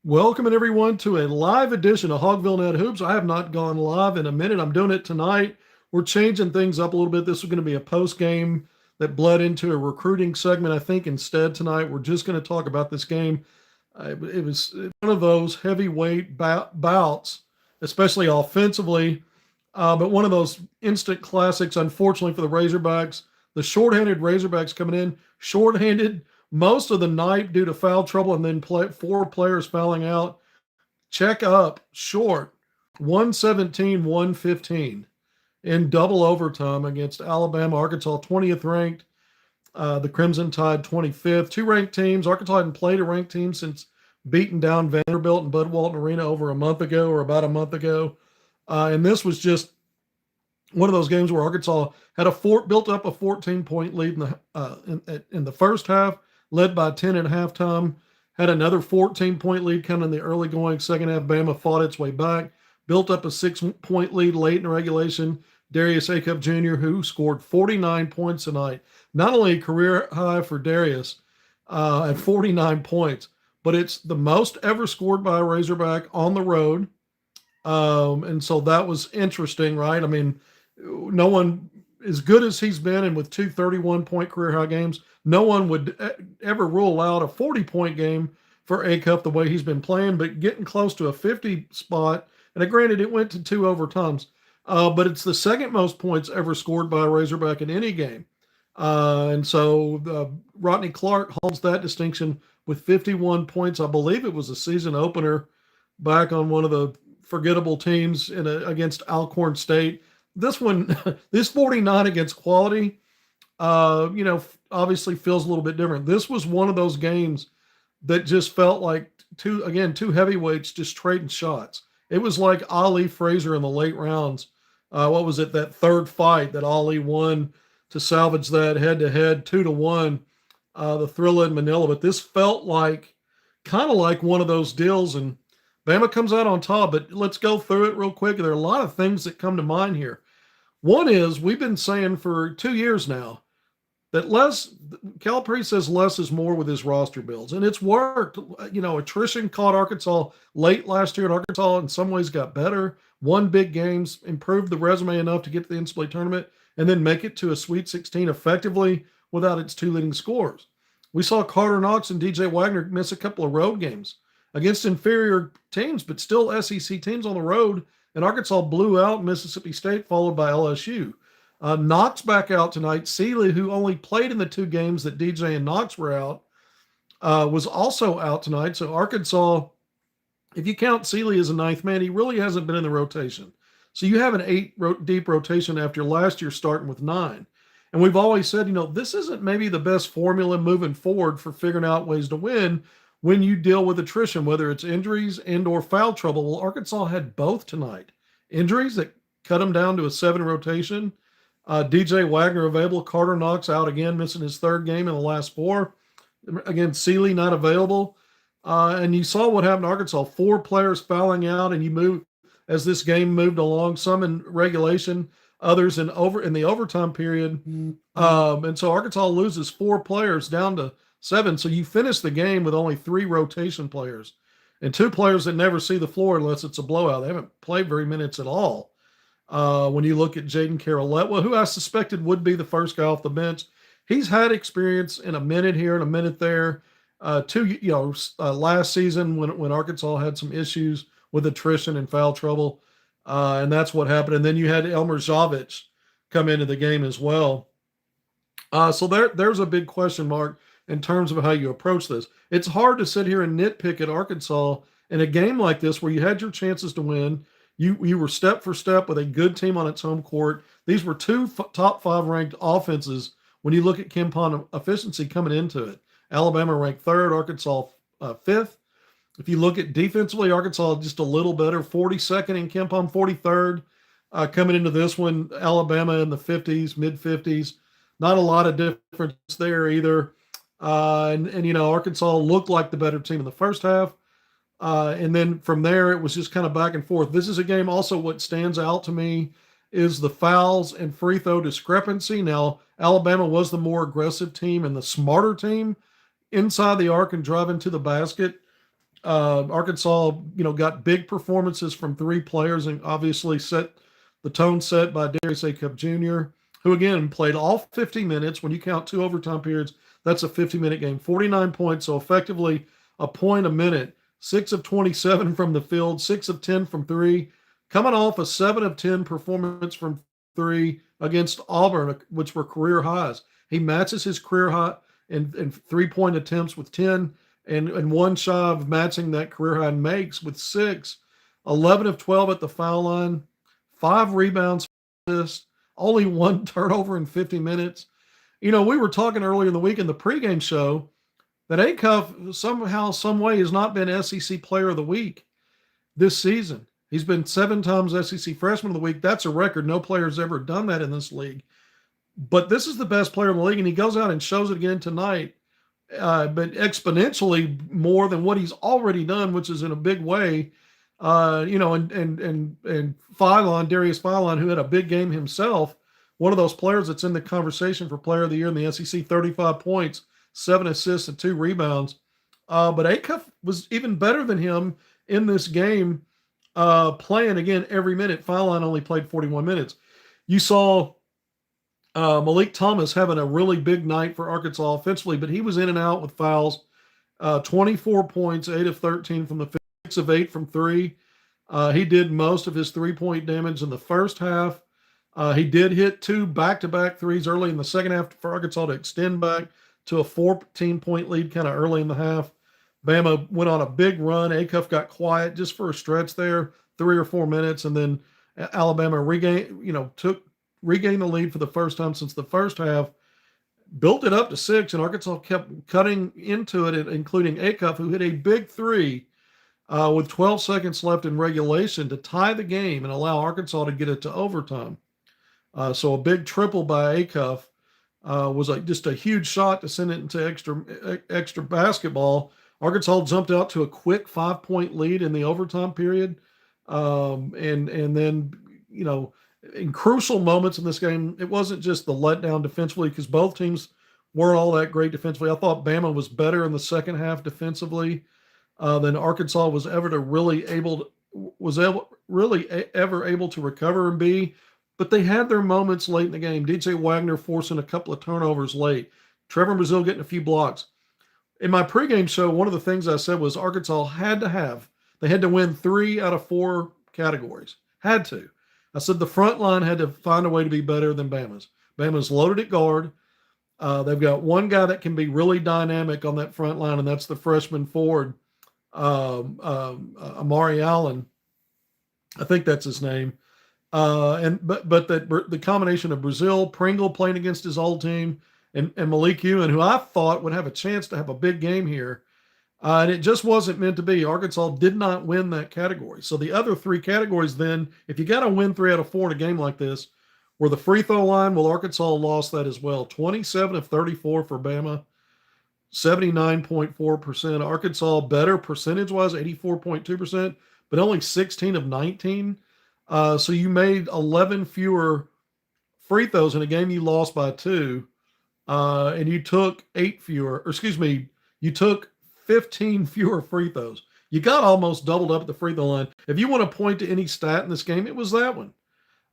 Welcome everyone to a live edition of HogvilleNET Hoops. I have not gone live in a minute. I'm doing it tonight. We're changing things up a little bit. This is going to be a post game that bled into a recruiting segment. I think instead tonight we're just going to talk about this game. It was one of those heavyweight bouts, especially offensively, but one of those instant classics. Unfortunately for the Razorbacks, the shorthanded Razorbacks coming in shorthanded most of the night due to foul trouble, and then four players fouling out. Check up short 117-115 in double overtime against Alabama. Arkansas 20th ranked, the Crimson Tide 25th. Two ranked teams. Arkansas hadn't played a ranked team since beating down Vanderbilt and Bud Walton Arena over a month ago, or about a month ago. And this was just one of those games where Arkansas had built up a 14-point lead in the first half, led by 10 at halftime. Had another 14-point lead coming in the early going second half. Bama fought its way back, built up a 6-point lead late in regulation. Darius Akuff Jr., who scored 49 points tonight. Not only a career high for Darius at 49 points, but it's the most ever scored by a Razorback on the road. And so that was interesting, right? I mean, no one as good as he's been, and with two 31-point career high games, no one would ever rule out a 40-point game for Acuff the way he's been playing, but getting close to a 50 spot. And granted, it went to two overtimes, but it's the second most points ever scored by a Razorback in any game. And so Rodney Clark holds that distinction with 51 points. I believe it was a season opener back on one of the forgettable teams against Alcorn State. This one, this 49 against quality, obviously feels a little bit different. This was one of those games that just felt like two heavyweights just trading shots. It was like Ali Frazier in the late rounds. What was it? That third fight that Ali won to salvage that head-to-head 2-1, the Thrilla in Manila. But this felt like kind of like one of those deals, and Bama comes out on top. But let's go through it real quick. There are a lot of things that come to mind here. One is, we've been saying for 2 years now that Calipari says less is more with his roster builds, and it's worked. Attrition caught Arkansas late last year, and Arkansas in some ways got better, won big games, improved the resume enough to get to the NCAA tournament, and then make it to a Sweet 16 effectively without its two leading scorers. We saw Carter Knox and DJ Wagner miss a couple of road games against inferior teams, but still SEC teams on the road, and Arkansas blew out Mississippi State, followed by LSU. Knox back out tonight. Seeley, who only played in the two games that DJ and Knox were out, was also out tonight. So Arkansas, if you count Seeley as a ninth man, he really hasn't been in the rotation. So you have an deep rotation after last year starting with 9. And we've always said, this isn't maybe the best formula moving forward for figuring out ways to win when you deal with attrition, whether it's injuries and or foul trouble. Well, Arkansas had both tonight. Injuries that cut them down to a 7 rotation. DJ Wagner available. Carter Knox out again, missing his third game in the last 4. Again, Seeley not available. And you saw what happened to Arkansas. 4 players fouling out, and you move as this game moved along, some in regulation, others in the overtime period. And so Arkansas loses 4 players down to 7. So you finish the game with only 3 rotation players and 2 players that never see the floor unless it's a blowout. They haven't played very minutes at all. When you look at Jaden Carolette, who I suspected would be the first guy off the bench, he's had experience in a minute here and a minute there. Last season when Arkansas had some issues with attrition and foul trouble, and that's what happened. And then you had Elmer Zavich come into the game as well. So there's a big question mark in terms of how you approach this. It's hard to sit here and nitpick at Arkansas in a game like this where you had your chances to win. You were step for step with a good team on its home court. These were 2 top 5 ranked offenses when you look at KenPom efficiency coming into it. Alabama ranked 3rd, Arkansas 5th. If you look at defensively, Arkansas just a little better, 42nd in KenPom, 43rd. Coming into this one, Alabama in the 50s, mid-50s. Not a lot of difference there either. Arkansas looked like the better team in the first half. And then from there, it was just kind of back and forth. This is a game also, what stands out to me is the fouls and free throw discrepancy. Now, Alabama was the more aggressive team and the smarter team inside the arc and driving to the basket. Arkansas, got big performances from three players and obviously set the tone set by Darius Akuff Jr., who again played all 50 minutes. When you count two overtime periods, that's a 50-minute game. 49 points, so effectively a point a minute. 6 of 27 from the field, 6 of 10 from three, coming off a 7 of 10 performance from three against Auburn, which were career highs. He matches his career high in 3-point attempts with 10 and one shy of matching that career high makes with 6. 11 of 12 at the foul line, 5 rebounds, only 1 turnover in 50 minutes. We were talking earlier in the week in the pregame show that Acuff somehow, some way has not been SEC Player of the Week this season. He's been 7 times SEC Freshman of the Week. That's a record. No player's ever done that in this league. But this is the best player in the league, and he goes out and shows it again tonight, but exponentially more than what he's already done, which is in a big way. And Philon, Darius Philon, who had a big game himself, one of those players that's in the conversation for Player of the Year in the SEC, 35 points, 7 assists, and 2 rebounds. But Acuff was even better than him in this game, playing again every minute. Philon only played 41 minutes. You saw Malik Thomas having a really big night for Arkansas offensively, but he was in and out with fouls. 24 points, 8 of 13 from the field, 6 of 8 from three. He did most of his 3-point damage in the first half. He did hit 2 back-to-back threes early in the second half for Arkansas to extend back to a 14-point lead kind of early in the half. Bama went on a big run. Acuff got quiet just for a stretch there, 3 or 4 minutes, and then Alabama regained the lead for the first time since the first half, built it up to 6, and Arkansas kept cutting into it, including Acuff, who hit a big 3 with 12 seconds left in regulation to tie the game and allow Arkansas to get it to overtime. So a big triple by Acuff was just a huge shot to send it into extra basketball. Arkansas jumped out to a quick 5-point lead in the overtime period. And then, in crucial moments in this game, it wasn't just the letdown defensively because both teams weren't all that great defensively. I thought Bama was better in the second half defensively than Arkansas was ever able to recover and be. But they had their moments late in the game. DJ Wagner forcing a couple of turnovers late. Trevor Brazile getting a few blocks. In my pregame show, one of the things I said was Arkansas had to win 3 out of 4 categories. Had to. I said the front line had to find a way to be better than Bama's. Bama's loaded at guard. They've got one guy that can be really dynamic on that front line, and that's the freshman forward, Amari Allen. I think that's his name. But the combination of Brazile, Pringle playing against his old team, and Malik Ewan, who I thought would have a chance to have a big game here, and it just wasn't meant to be. Arkansas did not win that category. So the other 3 categories then, if you got to win 3 out of 4 in a game like this, were the free throw line. Well, Arkansas lost that as well. 27 of 34 for Bama, 79.4%. Arkansas better percentage-wise, 84.2%, but only 16 of 19. So you made 11 fewer free throws in a game you lost by 2, and you took you took 15 fewer free throws. You got almost doubled up at the free throw line. If you want to point to any stat in this game, it was that one.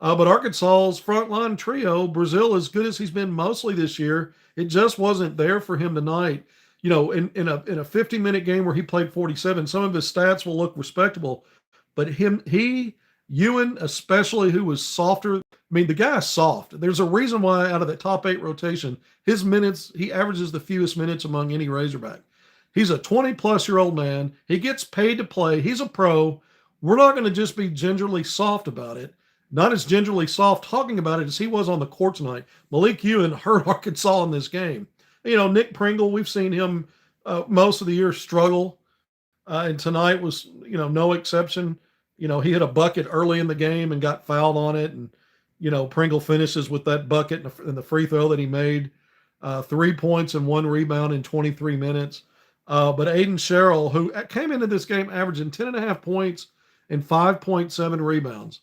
But Arkansas's front line trio, Brazile, as good as he's been mostly this year, it just wasn't there for him tonight. In a 50-minute game where he played 47, some of his stats will look respectable, but Ewan especially, who was softer. I mean, the guy's soft. There's a reason why out of the top 8 rotation, his minutes, he averages the fewest minutes among any Razorback. He's a 20-plus-year-old man. He gets paid to play. He's a pro. We're not going to just be gingerly soft about it. Not as gingerly soft talking about it as he was on the court tonight. Malik Ewan hurt Arkansas in this game. Nick Pringle, we've seen him most of the year struggle. And tonight was, no exception. He hit a bucket early in the game and got fouled on it. And, Pringle finishes with that bucket and the free throw that he made. 3 points and 1 rebound in 23 minutes. But Aiden Sherrill, who came into this game averaging 10.5 points and 5.7 rebounds,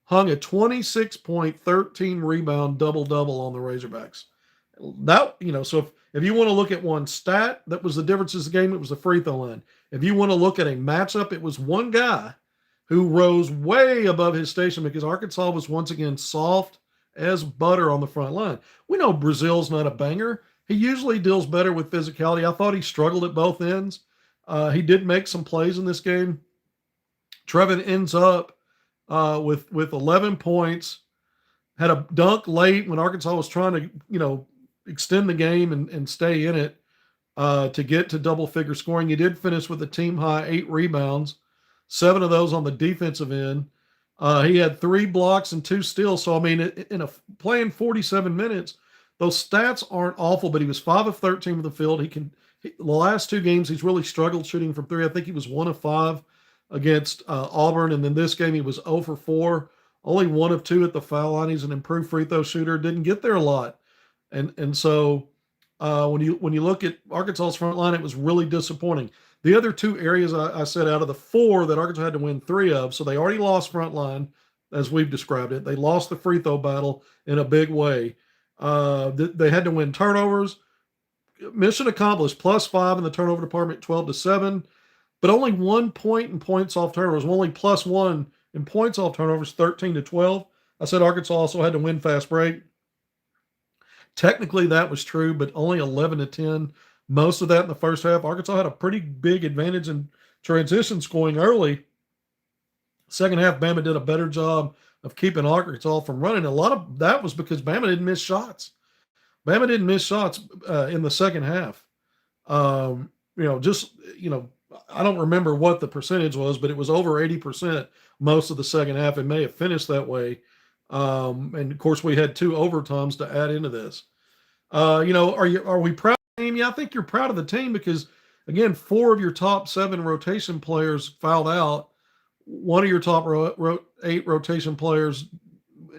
hung a 26.13 rebound double-double on the Razorbacks. So if you want to look at one stat that was the difference in the game, it was the free throw line. if you want to look at a matchup, it was one guy who rose way above his station because Arkansas was once again soft as butter on the front line. We know Brazil's not a banger. He usually deals better with physicality. I thought he struggled at both ends. He did make some plays in this game. Trevin ends up with 11 points, had a dunk late when Arkansas was trying to, extend the game and stay in it to get to double-figure scoring. He did finish with a team-high 8 rebounds, 7 of those on the defensive end. He had 3 blocks and 2 steals. So, I mean, playing 47 minutes, those stats aren't awful, but he was 5 of 13 from the field. The last 2 games, he's really struggled shooting from 3. I think he was 1 of 5 against Auburn, and then this game he was 0 for 4, only 1 of 2 at the foul line. He's an improved free throw shooter, didn't get there a lot, and so when you look at Arkansas's front line, it was really disappointing. The other 2 areas I said out of the 4 that Arkansas had to win 3 of, so they already lost front line as we've described it. They lost the free throw battle in a big way. They had to win turnovers. Mission accomplished, +5 in the turnover department, 12-7. But only 1 point in points off turnovers, only +1 in points off turnovers, 13-12. I said Arkansas also had to win fast break. Technically, that was true, but only 11-10. Most of that in the first half. Arkansas had a pretty big advantage in transition scoring early. Second half, Bama did a better job of keeping Arkansas from running. A lot of that was because Bama didn't miss shots. Bama didn't miss shots in the second half. I don't remember what the percentage was, but it was over 80% most of the second half. It may have finished that way. And of course, we had 2 overtimes to add into this. Are we proud of the team? Yeah, I think you're proud of the team because, again, 4 of your top 7 rotation players fouled out. 1 of your top 8 rotation players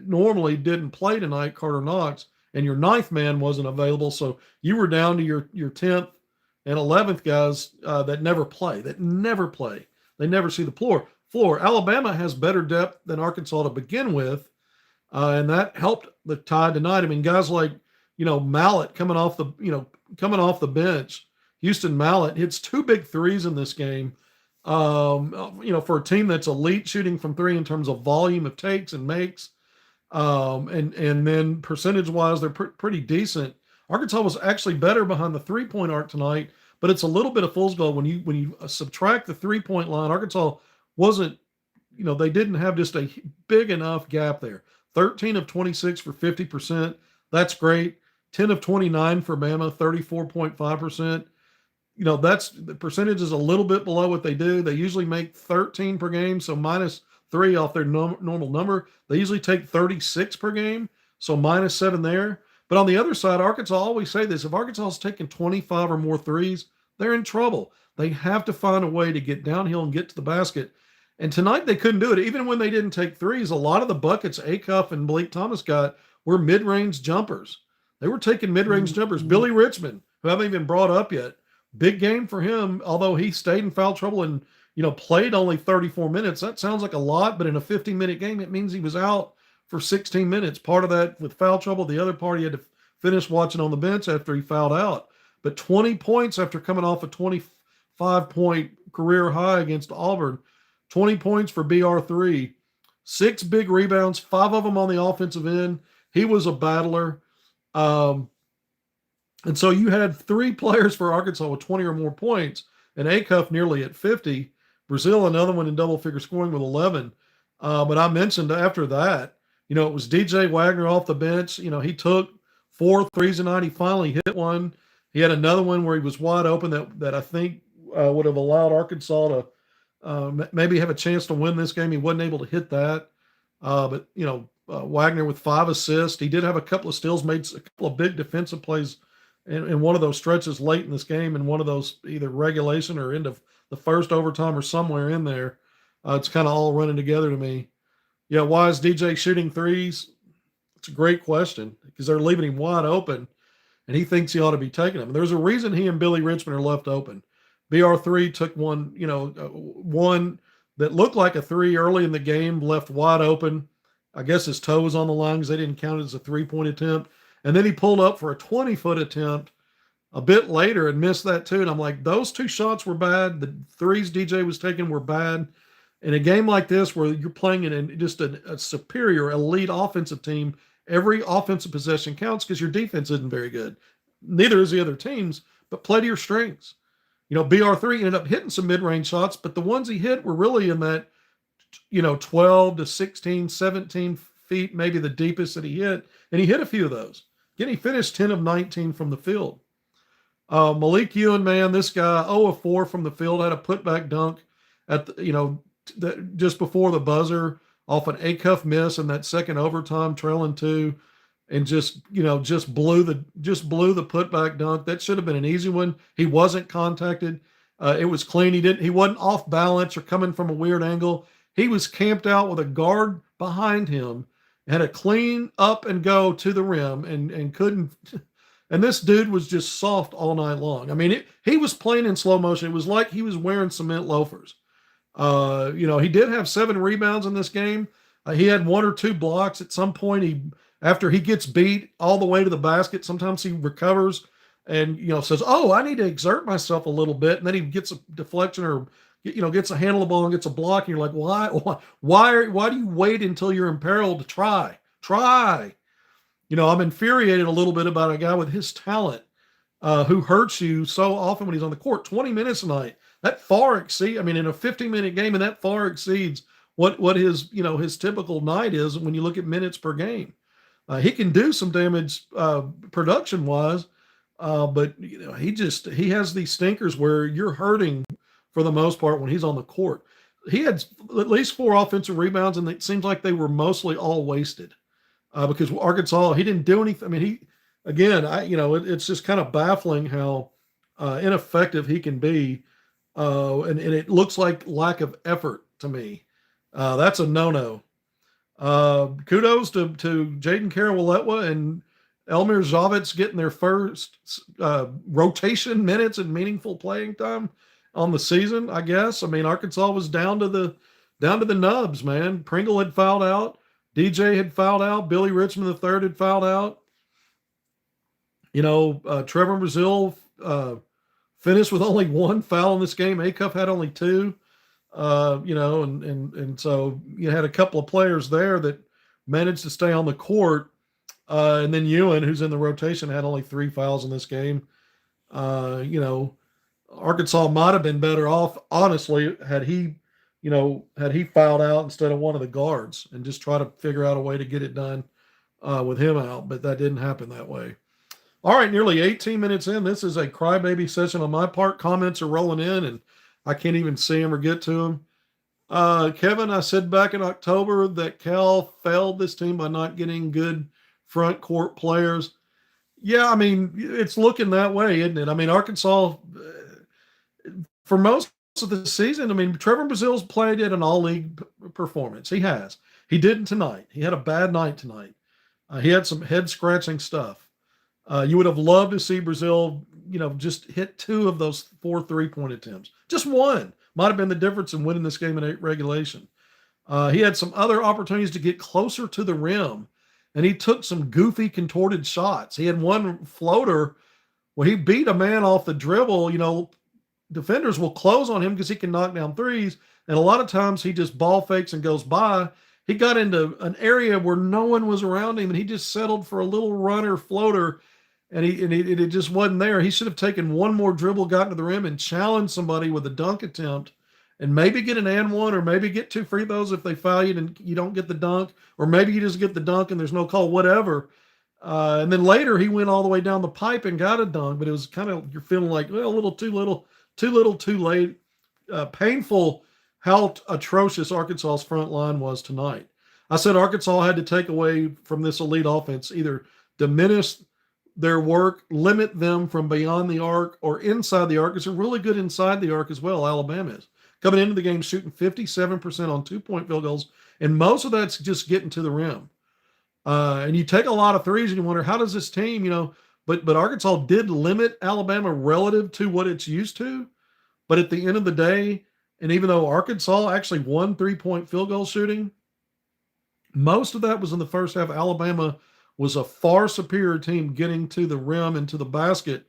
normally didn't play tonight, Carter Knox, and your 9th man wasn't available. So you were down to your 10th and 11th guys that never play. They never see the floor. Alabama has better depth than Arkansas to begin with, and that helped the Tide tonight. I mean, guys like Mallett coming off the bench. Houston Mallett hits 2 big threes in this game. For a team that's elite shooting from 3 in terms of volume of takes and makes, and then percentage-wise, they're pretty decent. Arkansas was actually better behind the 3-point arc tonight, but it's a little bit of fool's gold when you subtract the 3-point line. Arkansas wasn't, they didn't have just a big enough gap there. 13 of 26 for 50%. That's great. 10 of 29 for Bama, 34.5%. That's the percentage is a little bit below what they do. They usually make 13 per game, so -3 off their normal number. They usually take 36 per game, so -7 there. But on the other side, Arkansas, I always say this, if Arkansas is taking 25 or more threes, they're in trouble. They have to find a way to get downhill and get to the basket. And tonight they couldn't do it. Even when they didn't take threes, a lot of the buckets Acuff and Blake Thomas got were mid-range jumpers. They were taking mid-range jumpers. Billy Richmond, who I haven't even brought up yet, big game for him, although he stayed in foul trouble and, played only 34 minutes. That sounds like a lot, but in a 15-minute game, it means he was out for 16 minutes. Part of that with foul trouble. The other part, he had to finish watching on the bench after he fouled out. But 20 points after coming off a 25-point career high against Auburn. 20 points for BR3. 6 big rebounds, 5 of them on the offensive end. He was a battler. And so you had 3 players for Arkansas with 20 or more points, and Acuff nearly at 50. Brazil, another one in double-figure scoring with 11. But I mentioned after that, it was DJ Wagner off the bench. He took 4 threes tonight. He finally hit one. He had another one where he was wide open that I think would have allowed Arkansas to maybe have a chance to win this game. He wasn't able to hit that. But Wagner with 5 assists. He did have a couple of steals, made a couple of big defensive plays in one of those stretches late in this game, in one of those either regulation or end of the first overtime or somewhere in there. It's kind of all running together to me. Yeah, why is DJ shooting threes? It's a great question because they're leaving him wide open, and he thinks he ought to be taking them. There's a reason he and Billy Richmond are left open. BR3 took one, one that looked like a 3 early in the game, left wide open. I guess his toe was on the line because they didn't count it as a 3-point attempt. And then he pulled up for a 20-foot attempt a bit later and missed that too. And I'm like, those two shots were bad. The threes DJ was taking were bad. In a game like this, where you're playing in just a superior, elite offensive team, every offensive possession counts because your defense isn't very good. Neither is the other team's, but play to your strengths. BR3 ended up hitting some mid-range shots, but the ones he hit were really in that, 12 to 16, 17 feet, maybe the deepest that he hit. And he hit a few of those. Again, he finished 10 of 19 from the field. Malik Ewan, man, this guy 0 of 4 from the field, had a putback dunk at just before the buzzer off an Acuff miss in that second overtime, trailing 2, and just blew the putback dunk. That should have been an easy one. He wasn't contacted. It was clean. He wasn't off balance or coming from a weird angle. He was camped out with a guard behind him, had a clean up and go to the rim, and couldn't. And this dude was just soft all night long. I mean, he was playing in slow motion. It was like he was wearing cement loafers. He did have 7 rebounds in this game. He had 1 or 2 blocks at some point. After he gets beat all the way to the basket, sometimes he recovers and, says, "Oh, I need to exert myself a little bit." And then he gets a deflection or, gets a handle of the ball and gets a block. And you're like, why do you wait until you're imperiled to try? I'm infuriated a little bit about a guy with his talent who hurts you so often when he's on the court. 20 minutes a night. That far exceeds, in a 15-minute game, and that far exceeds what his, his typical night is when you look at minutes per game. He can do some damage production-wise, but he has these stinkers where you're hurting for the most part when he's on the court. He had at least 4 offensive rebounds, and it seems like they were mostly all wasted because Arkansas, he didn't do anything. It's just kind of baffling how ineffective he can be. And it looks like lack of effort to me. That's a no-no. Kudos to Jaden Karawalewa and Elmir Zavitz getting their first rotation minutes and meaningful playing time on the season, I guess. Arkansas was down to the nubs, man. Pringle had fouled out. DJ had fouled out. Billy Richmond III had fouled out. Trevor Brazile finished with only 1 foul in this game. Acuff had only 2. And so you had a couple of players there that managed to stay on the court. And then Ewan, who's in the rotation, had only 3 fouls in this game. Arkansas might have been better off, honestly, had he fouled out instead of one of the guards and just try to figure out a way to get it done with him out. But that didn't happen that way. All right, nearly 18 minutes in. This is a crybaby session on my part. Comments are rolling in, and I can't even see them or get to them. Kevin, I said back in October that Cal failed this team by not getting good front court players. Yeah, it's looking that way, isn't it? Arkansas, for most of the season, Trevor Brazile's played at an all-league performance. He has. He didn't tonight. He had a bad night tonight. He had some head-scratching stuff. You would have loved to see Brazile, just hit 2 of those 4 3-point attempts. Just 1 might have been the difference in winning this game in regulation. He had some other opportunities to get closer to the rim, and he took some goofy, contorted shots. He had 1 floater where he beat a man off the dribble. Defenders will close on him because he can knock down threes, and a lot of times he just ball fakes and goes by. He got into an area where no one was around him, and he just settled for a little runner floater. And it just wasn't there. He should have taken 1 more dribble, gotten to the rim, and challenged somebody with a dunk attempt, and maybe get an and 1, or maybe get 2 free throws if they foul you and you don't get the dunk, or maybe you just get the dunk and there's no call, whatever. And then later he went all the way down the pipe and got a dunk, but it was kind of, you're feeling like, well, a little too little, too late. Painful how atrocious Arkansas's front line was tonight. I said Arkansas had to take away from this elite offense, either diminish their work, limit them from beyond the arc or inside the arc, because they're really good inside the arc as well. Alabama is coming into the game shooting 57% on 2-point field goals, and most of that's just getting to the rim. And you take a lot of threes, and you wonder, how does this team, but Arkansas did limit Alabama relative to what it's used to. But at the end of the day, and even though Arkansas actually won 3-point field goal shooting, most of that was in the first half. Alabama was a far superior team getting to the rim and to the basket.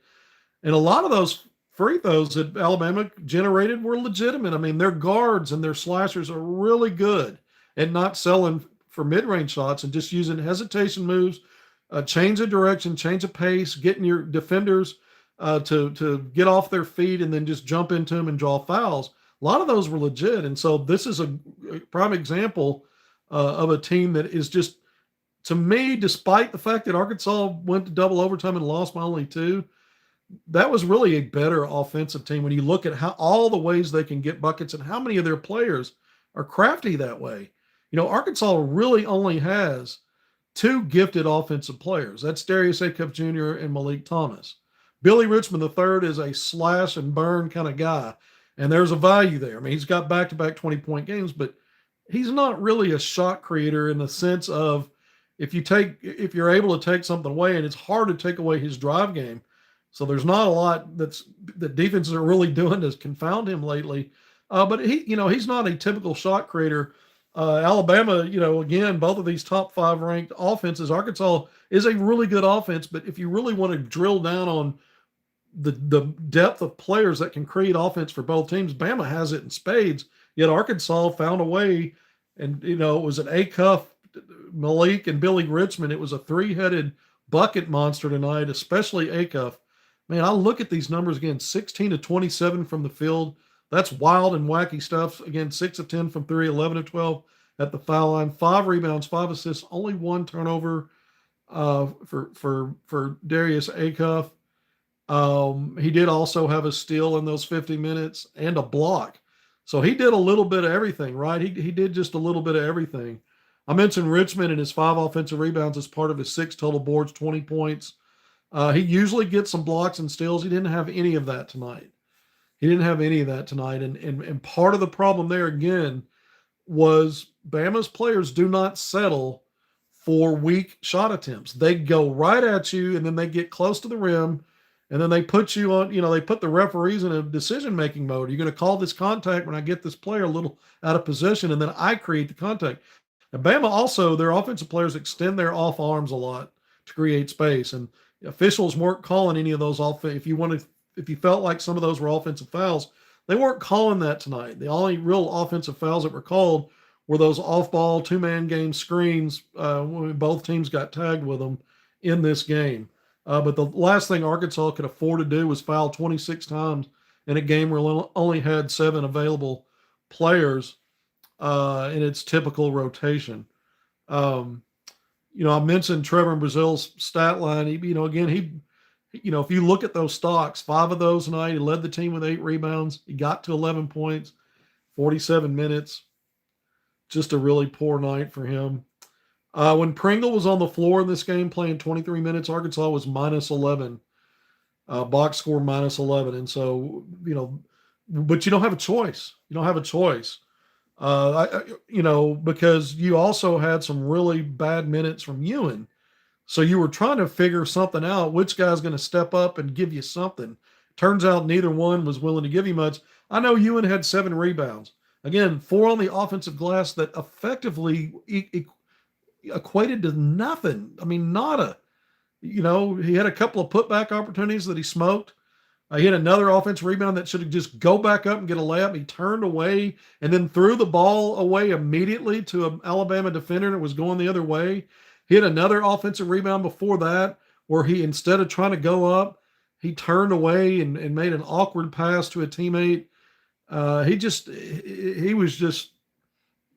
And a lot of those free throws that Alabama generated were legitimate. I mean, their guards and their slashers are really good at not selling for mid-range shots and just using hesitation moves, change of direction, change of pace, getting your defenders to get off their feet and then just jump into them and draw fouls. A lot of those were legit. And so this is a prime example of a team that is just, to me, despite the fact that Arkansas went to double overtime and lost by only 2, that was really a better offensive team when you look at how all the ways they can get buckets and how many of their players are crafty that way. You know, Arkansas really only has 2 gifted offensive players. That's Darius Akuff Jr. and Malik Thomas. Billy Richmond III is a slash and burn kind of guy, and there's a value there. I mean, he's got back-to-back 20-point games, but he's not really a shot creator in the sense of if you're able to take something away, and it's hard to take away his drive game. So there's not a lot that defenses are really doing to confound him lately. But he's not a typical shot creator. Alabama, again, both of these top 5 ranked offenses, Arkansas is a really good offense. But if you really want to drill down on the depth of players that can create offense for both teams, Bama has it in spades. Yet Arkansas found a way, and it was an Acuff, Malik, and Billy Richmond. It was a 3-headed bucket monster tonight, especially Acuff. Man, I look at these numbers again, 16 of 27 from the field. That's wild and wacky stuff. Again, 6 of 10 from 3, 11 of 12 at the foul line, 5 rebounds, 5 assists, only 1 turnover for Darius Akuff. He did also have a steal in those 50 minutes and a block. So he did a little bit of everything, right? He did just a little bit of everything. I mentioned Richmond and his 5 offensive rebounds as part of his 6 total boards, 20 points. He usually gets some blocks and steals. He didn't have any of that tonight. And part of the problem there, again, was Bama's players do not settle for weak shot attempts. They go right at you, and then they get close to the rim, and then they put you on, they put the referees in a decision-making mode. You're going to call this contact when I get this player a little out of position, and then I create the contact. And Bama also, their offensive players extend their off arms a lot to create space, and officials weren't calling any of those off. If you felt like some of those were offensive fouls, they weren't calling that tonight. The only real offensive fouls that were called were those off-ball 2-man game screens when both teams got tagged with them in this game. But the last thing Arkansas could afford to do was foul 26 times in a game where only had 7 available players in its typical rotation. I mentioned Trevor Brazil's stat line. If you look at those stocks, 5 of those tonight, he led the team with 8 rebounds. He got to 11 points, 47 minutes. Just a really poor night for him. When Pringle was on the floor in this game playing 23 minutes, Arkansas was minus 11. Box score minus 11. And so, but you don't have a choice. Because you also had some really bad minutes from Ewan. So you were trying to figure something out, which guy's going to step up and give you something. Turns out neither one was willing to give you much. I know Ewan had 7 rebounds. Again, 4 on the offensive glass that effectively equated to nothing. I mean, nada. He had a couple of putback opportunities that he smoked. He had another offensive rebound that should have just go back up and get a layup. He turned away and then threw the ball away immediately to an Alabama defender, and it was going the other way. He had another offensive rebound before that where he, instead of trying to go up, he turned away and made an awkward pass to a teammate. He was just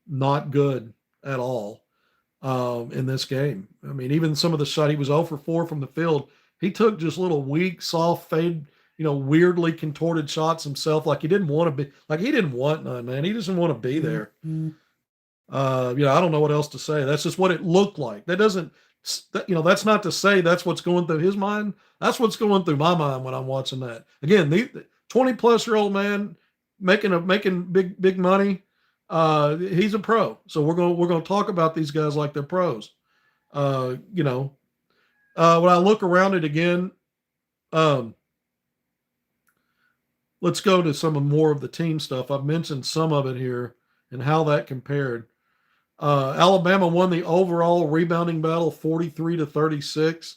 not good at all in this game. I mean, even some of the shot, he was 0 for 4 from the field. He took just little weak, soft fade, weirdly contorted shots himself. Like he didn't want to be, like he didn't want none, man. He doesn't want to be there. Mm-hmm. I don't know what else to say. That's just what it looked like. That doesn't, that's not to say that's what's going through his mind. That's what's going through my mind when I'm watching that. Again, the 20-plus-year-old man making big money. He's a pro. So we're going to talk about these guys like they're pros. When I look around it again, let's go to some more of the team stuff. I've mentioned some of it here and how that compared. Alabama won the overall rebounding battle 43-36.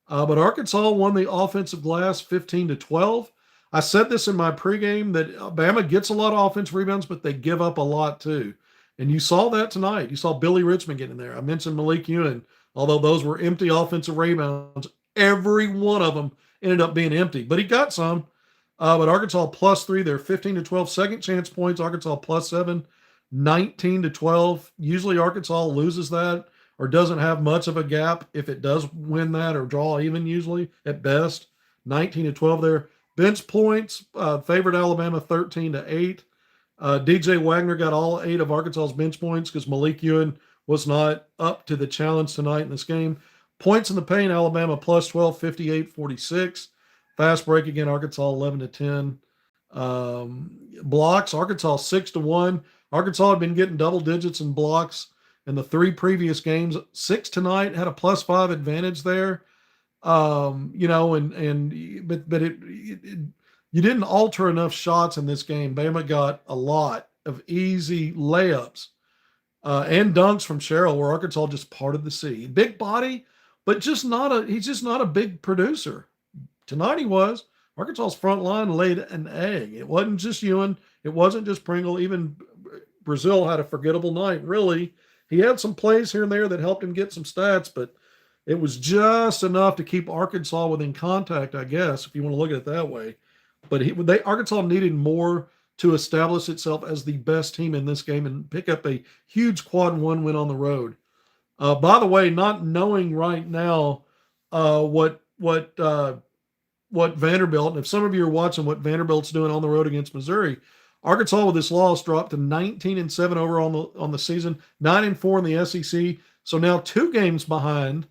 But Arkansas won the offensive glass 15-12. I said this in my pregame that Bama gets a lot of offensive rebounds, but they give up a lot too. And you saw that tonight. You saw Billy Richmond get in there. I mentioned Malik Ewan, although those were empty offensive rebounds. Every one of them ended up being empty, but he got some. But Arkansas +3, they're 15-12. Second chance points, Arkansas +7, 19-12. Usually Arkansas loses that or doesn't have much of a gap if it does win that or draw even, usually at best. 19-12 there. Bench points, favored Alabama 13-8. DJ Wagner got all 8 of Arkansas's bench points because Malik Ewan was not up to the challenge tonight in this game. Points in the paint, Alabama +12, 58-46. Fast break again, Arkansas 11-10. Blocks, Arkansas 6-1. Arkansas had been getting double digits in blocks in the 3 previous games. 6 tonight, had a +5 advantage there. But you didn't alter enough shots in this game. Bama got a lot of easy layups and dunks from Sherrill, where Arkansas just parted the sea. Big body, but he's just not a big producer. Tonight he was. Arkansas's front line laid an egg. It wasn't just Ewan. It wasn't just Pringle. Even Brazil had a forgettable night, really. He had some plays here and there that helped him get some stats, but it was just enough to keep Arkansas within contact, I guess, if you want to look at it that way. But Arkansas needed more to establish itself as the best team in this game and pick up a huge quad 1 win on the road. By the way, not knowing right now what Vanderbilt, and if some of you are watching what Vanderbilt's doing on the road against Missouri, Arkansas with this loss dropped to 19-7 overall on the season, 9-4 in the SEC. So now 2 games behind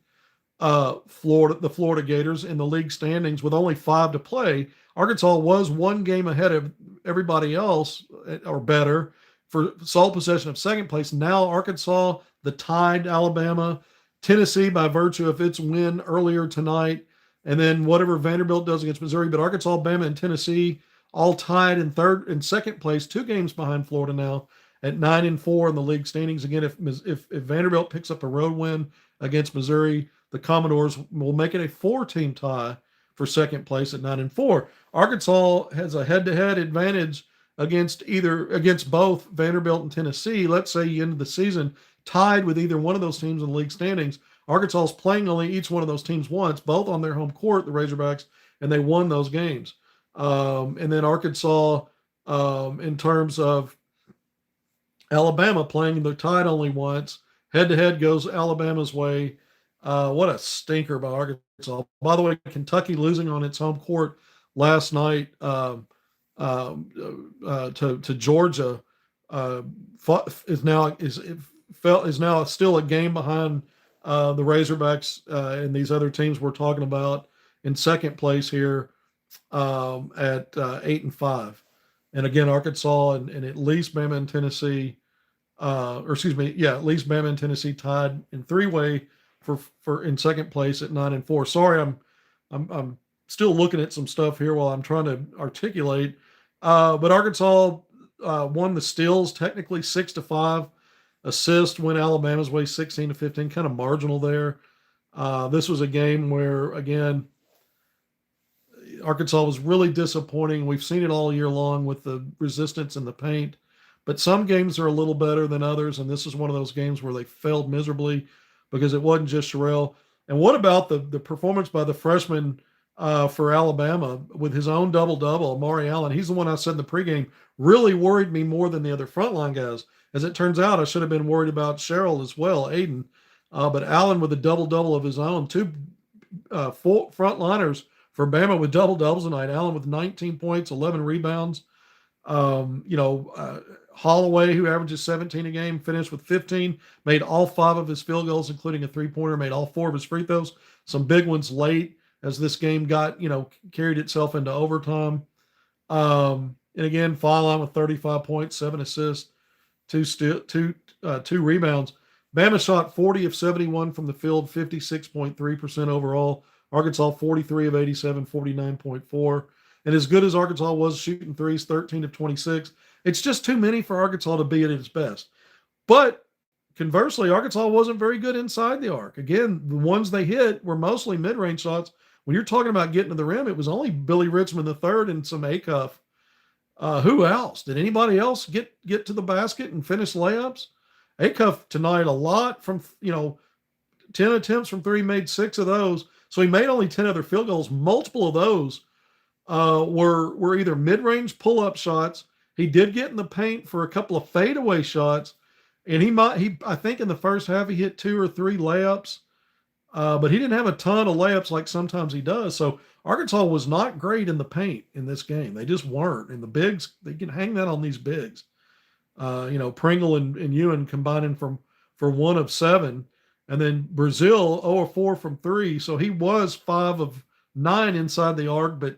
the Florida Gators in the league standings with only 5 to play. Arkansas was 1 game ahead of everybody else, or better, for sole possession of second place. Now Arkansas, the Tide, Alabama, Tennessee by virtue of its win earlier tonight, and then whatever Vanderbilt does against Missouri. But Arkansas, Bama, and Tennessee all tied in third and second place, 2 games behind Florida now at 9-4 in the league standings. Again, if Vanderbilt picks up a road win against Missouri, the Commodores will make it a 4-team tie for second place at 9-4. Arkansas has a head-to-head advantage against both Vanderbilt and Tennessee. Let's say you ended the season tied with either one of those teams in the league standings. Arkansas is playing only each one of those teams once, both on their home court, the Razorbacks, and they won those games. And then Arkansas, in terms of Alabama playing the Tide only once, head-to-head goes Alabama's way. What a stinker by Arkansas. By the way, Kentucky losing on its home court last night to Georgia is now still a game behind the Razorbacks and these other teams we're talking about in second place here at 8-5. And again, Arkansas and at least Bama and Tennessee, at least Bama and Tennessee tied in 3-way for in second place at 9-4. Sorry, I'm still looking at some stuff here while I'm trying to articulate. But Arkansas won the steals, technically 6-5. Assist went Alabama's way 16-15, kind of marginal there. This was a game where, again, Arkansas was really disappointing. We've seen it all year long with the resistance in the paint, but some games are a little better than others, and this is one of those games where they failed miserably because it wasn't just Sherrill. And what about the performance by the freshman for Alabama with his own double-double, Amari Allen? He's the one I said in the pregame really worried me more than the other frontline guys. As it turns out, I should have been worried about Sherrill as well, Aiden. But Allen with a double-double of his own. 2 full frontliners for Bama with double-doubles tonight. Allen with 19 points, 11 rebounds. Holloway, who averages 17 a game, finished with 15, made all 5 of his field goals, including a 3-pointer, made all 4 of his free throws. Some big ones late as this game got, carried itself into overtime. And again, Feiline with 35 points, 7 assists, 2 rebounds. Bama shot 40 of 71 from the field, 56.3% overall. Arkansas 43 of 87, 49.4. And as good as Arkansas was shooting threes, 13 of 26, it's just too many for Arkansas to be at its best. But conversely, Arkansas wasn't very good inside the arc. Again, the ones they hit were mostly mid-range shots. When you're talking about getting to the rim, it was only Billy Richmond III and some Acuff. Who else? Did anybody else get to the basket and finish layups? Acuff tonight a lot from 10 attempts from three, made 6 of those. So he made only 10 other field goals. Multiple of those were either mid-range pull-up shots. He did get in the paint for a couple of fadeaway shots, and I think in the first half he hit 2 or 3 layups, but he didn't have a ton of layups like sometimes he does. So Arkansas was not great in the paint in this game. They just weren't. And the bigs, they can hang that on these bigs. Pringle and Ewan combining for 1 of 7, and then Brazil 0 of 4 from 3. So he was 5 of 9 inside the arc, but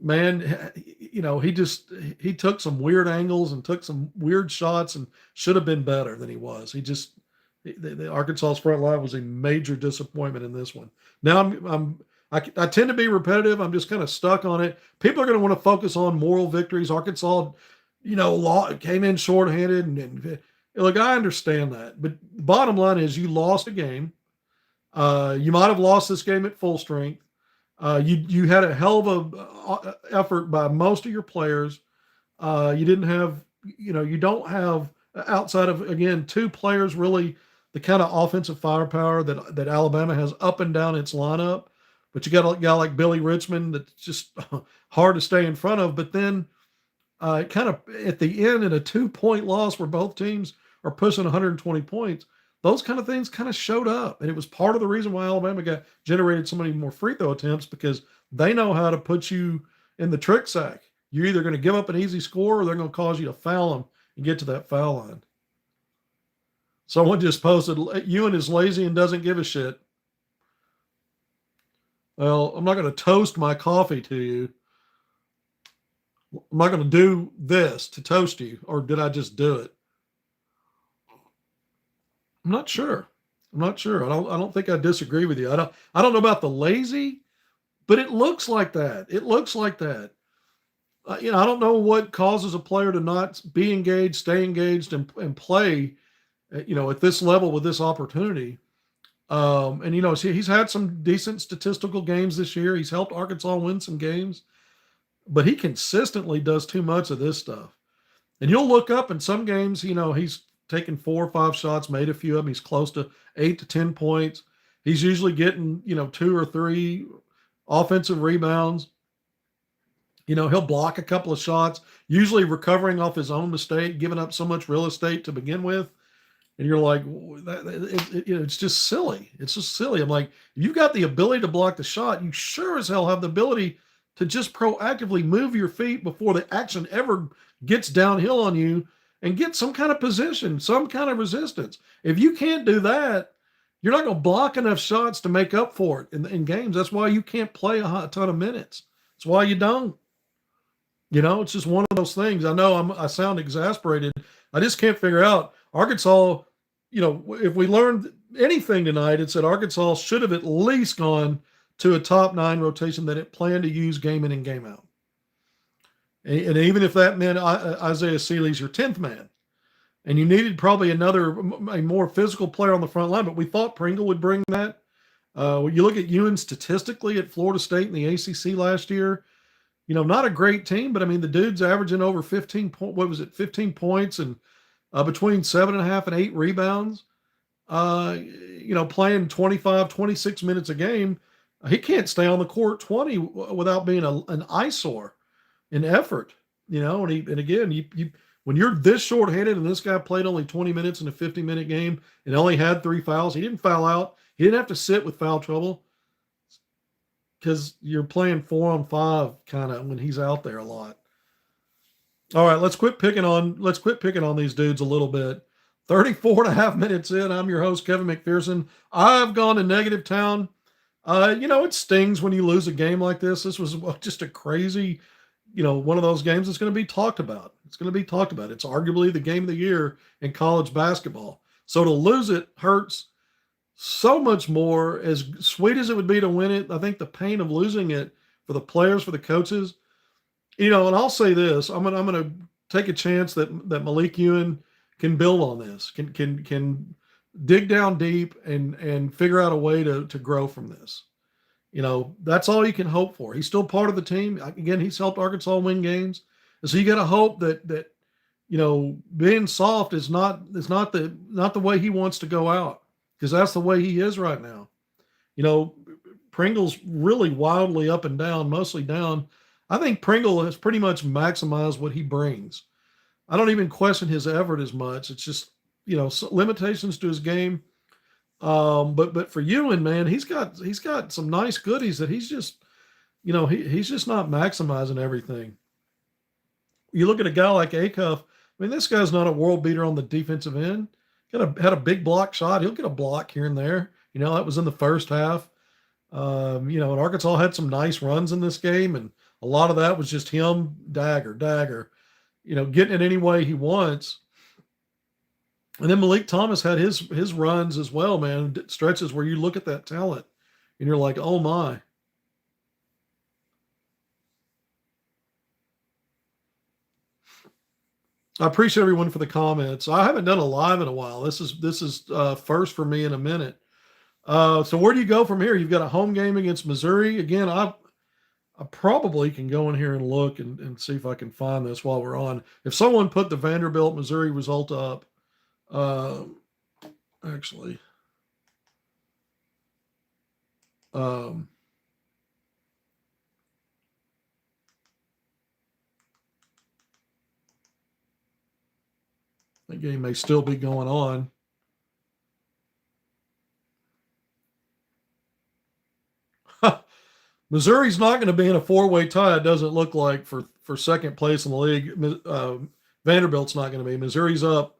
man, he took some weird angles and took some weird shots and should have been better than he was. The Arkansas's front line was a major disappointment in this one. Now I tend to be repetitive. I'm just kind of stuck on it. People are going to want to focus on moral victories. Arkansas, came in shorthanded and look, I understand that, but the bottom line is you lost a game. You might have lost this game at full strength. You had a hell of a effort by most of your players. You didn't have, you don't have outside of, again, 2 players really the kind of offensive firepower that Alabama has up and down its lineup. But you got a guy like Billy Richmond that's just hard to stay in front of. But then kind of at the end in a 2-point loss where both teams are pushing 120 points, those kind of things kind of showed up. And it was part of the reason why Alabama generated so many more free throw attempts, because they know how to put you in the trick sack. You're either going to give up an easy score or they're going to cause you to foul them and get to that foul line. Someone just posted, Ewan is lazy and doesn't give a shit. Well, I'm not going to toast my coffee to you. I'm not going to do this to toast you, or did I just do it? I'm not sure. I don't think I disagree with you. I don't know about the lazy, but it looks like that. I don't know what causes a player to not be engaged, stay engaged, and play, at this level with this opportunity. He's had some decent statistical games this year. He's helped Arkansas win some games, but he consistently does too much of this stuff. And you'll look up in some games, he's taken 4 or 5 shots, made a few of them. He's close to 8 to 10 points. He's usually getting, 2 or 3 offensive rebounds. He'll block a couple of shots, usually recovering off his own mistake, giving up so much real estate to begin with. And you're like, it's just silly. It's just silly. I'm like, if you've got the ability to block the shot, you sure as hell have the ability to just proactively move your feet before the action ever gets downhill on you and get some kind of position, some kind of resistance. If you can't do that, you're not going to block enough shots to make up for it in games. That's why you can't play a ton of minutes. That's why you don't. It's just one of those things. I know I sound exasperated. I just can't figure out Arkansas. If we learned anything tonight, it's that Arkansas should have at least gone to a top 9 rotation that it planned to use game in and game out. And even if that meant Isaiah Seeley's your 10th man, and you needed probably a more physical player on the front line, but we thought Pringle would bring that. When you look at Ewan statistically at Florida State in the ACC last year, not a great team, but I mean, the dude's averaging over 15 points and between 7.5 and 8 rebounds, playing 25, 26 minutes a game. He can't stay on the court 20 without being an eyesore in effort, and again, when you're this short-handed and this guy played only 20 minutes in a 50-minute game and only had 3 fouls, he didn't foul out. He didn't have to sit with foul trouble because you're playing 4-on-5 kind of when he's out there a lot. All right, let's quit picking on these dudes a little bit. 34.5 minutes in, I'm your host, Kevin McPherson. I've gone to negative town. It stings when you lose a game like this. This was just a crazy, one of those games that's going to be talked about. It's arguably the game of the year in college basketball. So to lose it hurts so much more. As sweet as it would be to win it, I think the pain of losing it for the players, for the coaches, and I'll say this, I'm going to take a chance that Malik Ewan can build on this, can dig down deep and figure out a way to grow from this. That's all you can hope for. He's still part of the team. Again, he's helped Arkansas win games. And so you got to hope that being soft is not the way he wants to go out, because that's the way he is right now. Pringle's really wildly up and down, mostly down. I think Pringle has pretty much maximized what he brings. I don't even question his effort as much. It's just, limitations to his game. But for Ewan, man, he's got some nice goodies that he's just, he's just not maximizing everything. You look at a guy like Acuff. I mean, this guy's not a world beater on the defensive end. Had a big block shot. He'll get a block here and there. That was in the first half. And Arkansas had some nice runs in this game, and a lot of that was just him dagger, getting it any way he wants. And then Malik Thomas had his runs as well, man. Stretches where you look at that talent and you're like, oh my. I appreciate everyone for the comments. I haven't done a live in a while. This is first for me in a minute. So where do you go from here? You've got a home game against Missouri. Again, I probably can go in here and look and see if I can find this while we're on. If someone put the Vanderbilt Missouri result up, actually, the game may still be going on. Missouri's not going to be in a four-way tie, it doesn't look like, for second place in the league. Vanderbilt's not going to be. Missouri's up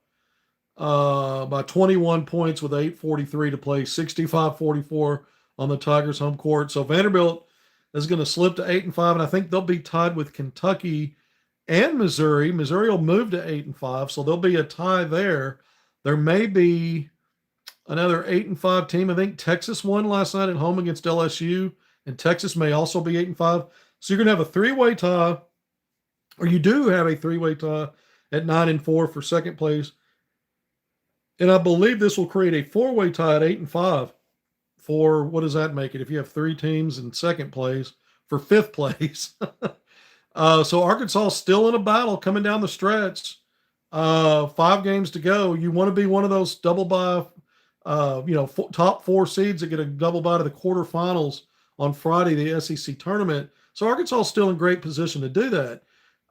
by 21 points with 8:43 to play, 65-44 on the Tigers' home court. So Vanderbilt is going to slip to 8-5, and I think they'll be tied with Kentucky and Missouri. Missouri will move to 8-5, so there'll be a tie there. There may be another 8-5 team. I think Texas won last night at home against LSU, and Texas may also be 8-5. So you're going to have a three-way tie, or you do have a three-way tie at 9-4 for second place. And I believe this will create a four-way tie at 8-5 for, what does that make it? If you have three teams in second place, for fifth place. So Arkansas is still in a battle coming down the stretch. 5 games to go. You want to be one of those double bye, top 4 seeds that get a double bye to the quarterfinals on Friday, the SEC tournament. So Arkansas is still in great position to do that.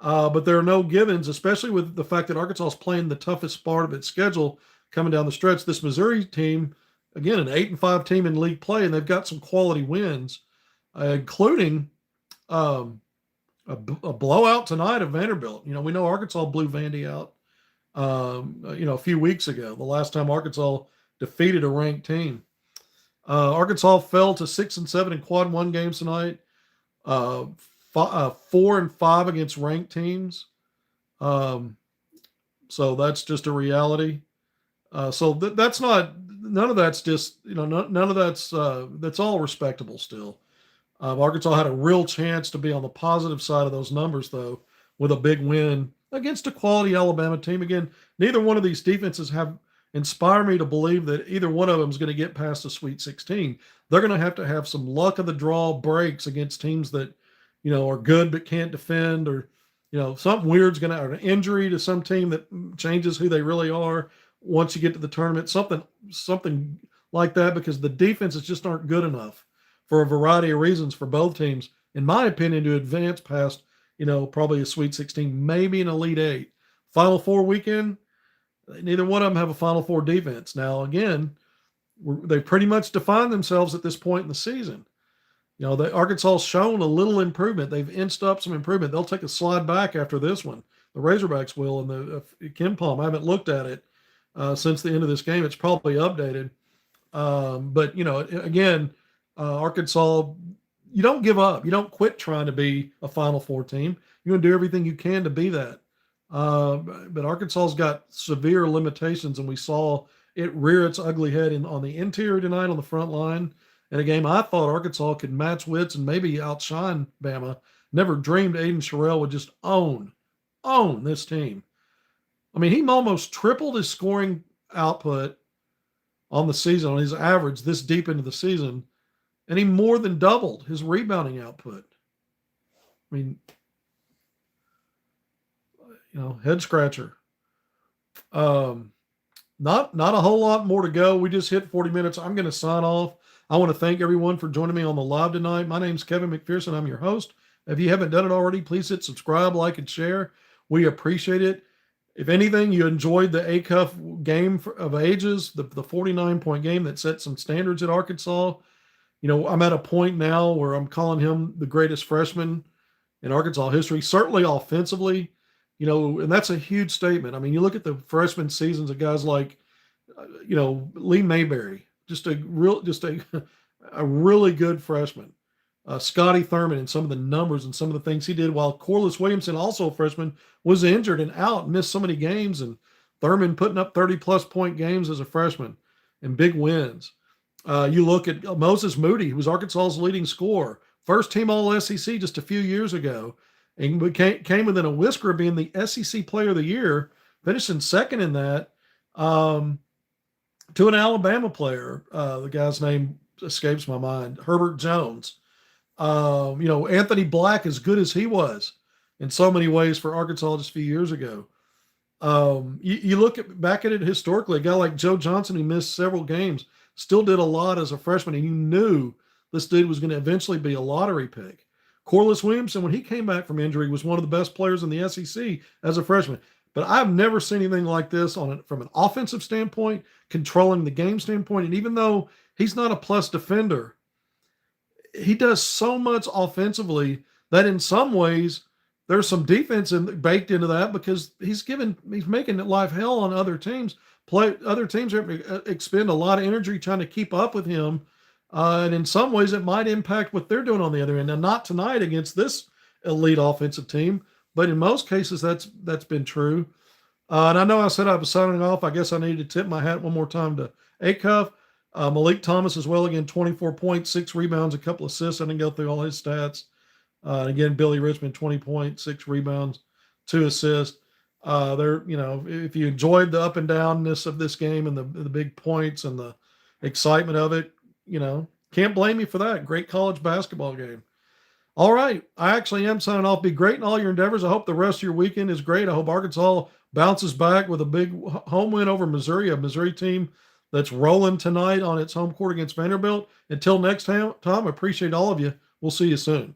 But there are no givens, especially with the fact that Arkansas is playing the toughest part of its schedule coming down the stretch. This Missouri team, again, an 8-5 team in league play, and they've got some quality wins, including a blowout tonight of Vanderbilt. We know Arkansas blew Vandy out, a few weeks ago, the last time Arkansas defeated a ranked team. Arkansas fell to 6-7 in quad one games tonight, 4-5 against ranked teams. So that's just a reality. So that's not, none of that's just, none of that's all respectable still. Arkansas had a real chance to be on the positive side of those numbers, though, with a big win against a quality Alabama team. Again, neither one of these defenses have inspired me to believe that either one of them is going to get past the Sweet 16. They're going to have some luck of the draw breaks against teams that, are good but can't defend, or, something weird's going to, or an injury to some team that changes who they really are once you get to the tournament, something like that, because the defenses just aren't good enough for a variety of reasons for both teams, in my opinion, to advance past, probably a Sweet 16, maybe an Elite 8. Final Four weekend, neither one of them have a Final Four defense. Now, again, they pretty much defined themselves at this point in the season. Arkansas has shown a little improvement. They've inched up some improvement. They'll take a slide back after this one. The Razorbacks will, and the Ken Palm. I haven't looked at it since the end of this game. It's probably updated. But, again, Arkansas, you don't give up. You don't quit trying to be a Final Four team. You're going to do everything you can to be that. But Arkansas's got severe limitations, and we saw it rear its ugly head on the interior tonight on the front line. In a game I thought Arkansas could match wits and maybe outshine Bama. Never dreamed Aiden Sherrill would just own this team. I mean, he almost tripled his scoring output on the season, on his average this deep into the season, and he more than doubled his rebounding output. I mean, head scratcher. Not a whole lot more to go. We just hit 40 minutes. I'm going to sign off. I want to thank everyone for joining me on the live tonight. My name's Kevin McPherson. I'm your host. If you haven't done it already, please hit subscribe, like, and share. We appreciate it. If anything, you enjoyed the Acuff game of ages, the 49-point game that set some standards at Arkansas. I'm at a point now where I'm calling him the greatest freshman in Arkansas history, certainly offensively. And that's a huge statement. I mean, you look at the freshman seasons of guys like, Lee Mayberry, just a really good freshman. Scotty Thurman and some of the numbers and some of the things he did, while Corliss Williamson, also a freshman, was injured and out, missed so many games, and Thurman putting up 30-plus point games as a freshman and big wins. You look at Moses Moody, who was Arkansas's leading scorer, first team All-SEC just a few years ago, and came within a whisker of being the SEC Player of the Year, finishing second in that to an Alabama player. The guy's name escapes my mind, Herbert Jones. Anthony Black, as good as he was in so many ways for Arkansas just a few years ago. You look back at it historically, a guy like Joe Johnson, who missed several games, still did a lot as a freshman, and you knew this dude was going to eventually be a lottery pick. Corliss Williamson, when he came back from injury, was one of the best players in the SEC as a freshman. But I've never seen anything like this from an offensive standpoint, controlling the game standpoint. And even though he's not a plus defender, he does so much offensively that in some ways there's some defense baked into that, because he's making life hell on other teams. Other teams expend a lot of energy trying to keep up with him. And in some ways it might impact what they're doing on the other end. Now, not tonight against this elite offensive team, but in most cases that's been true. And I know I said I was signing off. I guess I need to tip my hat one more time to Acuff. Malik Thomas as well, again, 24 points, 6 rebounds, a couple assists. I didn't go through all his stats. Again, Billy Richmond, 20 points, 6 rebounds, 2 assists. If you enjoyed the up and downness of this game and the big points and the excitement of it, can't blame you for that. Great college basketball game. All right. I actually am signing off. Be great in all your endeavors. I hope the rest of your weekend is great. I hope Arkansas bounces back with a big home win over Missouri, a Missouri team that's rolling tonight on its home court against Vanderbilt. Until next time, Tom, I appreciate all of you. We'll see you soon.